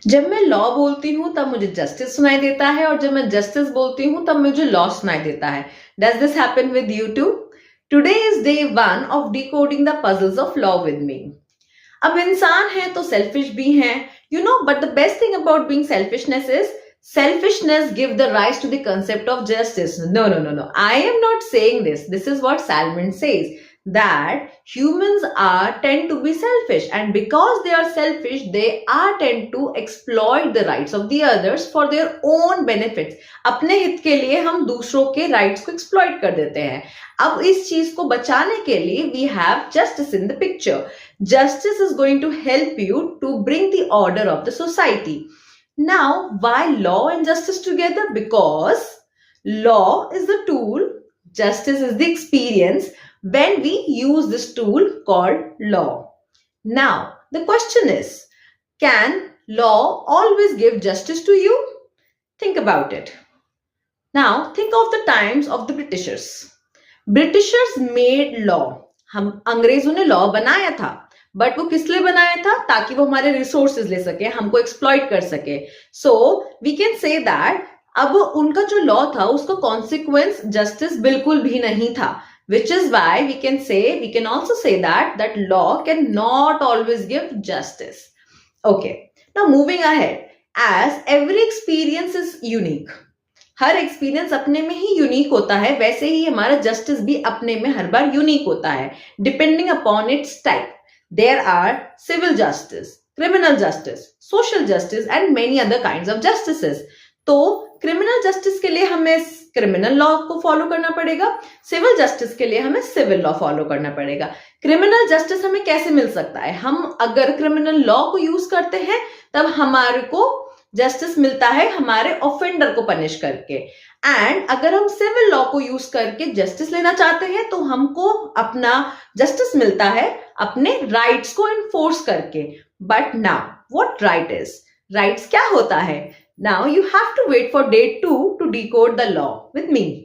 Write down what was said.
जब मैं लॉ बोलती हूँ तब मुझे जस्टिस सुनाई देता है और जब मैं जस्टिस बोलती हूँ तब मुझे लॉ सुनाई देता है. Does this happen with you too? Today is day 1 of decoding the puzzles of law with me. अब इंसान है तो सेल्फिश भी हैं, you know, but the best thing about being selfishness is selfishness give the rise to the concept of justice. No. I am not saying this. This is what Salmon says, that humans tend to be selfish, and because they are selfish, they tend to exploit the rights of the others for their own benefits. अपने हित के लिए हम दूसरों के rights को exploit कर देते हैं. अब इस चीज को बचाने के लिए we have justice in the picture. Justice is going to help you to bring the order of the society. Now, why law and justice together? Because law is the tool, justice is the experience when we use this tool called law. Now, the question is, can law always give justice to you? Think about it. Now, think of the times of the Britishers. Britishers made law. हम अंग्रेजों ने law बनाया था, but वो किस लिए बनाया था? ताकि वो हमारे रिसोर्सेज ले सके, हमको एक्सप्लॉइट कर सके. So we can say that अब उनका जो लॉ था उसका कॉन्सिक्वेंस जस्टिस बिल्कुल भी नहीं था, which is why we can also say that law cannot always give justice. Okay, now moving ahead, as every experience is unique, her experience अपने में ही यूनिक होता है, वैसे ही हमारा जस्टिस भी अपने में हर बार यूनिक होता है, depending upon its type. There are civil justice, criminal justice, social justice and many other kinds of justices. तो क्रिमिनल जस्टिस के लिए हमें क्रिमिनल लॉ को फॉलो करना पड़ेगा, सिविल जस्टिस के लिए हमें सिविल लॉ फॉलो करना पड़ेगा. क्रिमिनल जस्टिस हमें कैसे मिल सकता है? हम अगर क्रिमिनल लॉ को यूज करते हैं तब हमारे को जस्टिस मिलता है हमारे ऑफेंडर को पनिश करके, एंड अगर हम सिविल लॉ को यूज करके जस्टिस लेना चाहते हैं तो हमको अपना जस्टिस मिलता है अपने राइट्स को इन्फोर्स करके. But now what right is? Rights क्या होता है? Now you have to wait for day 2 to decode the law with me.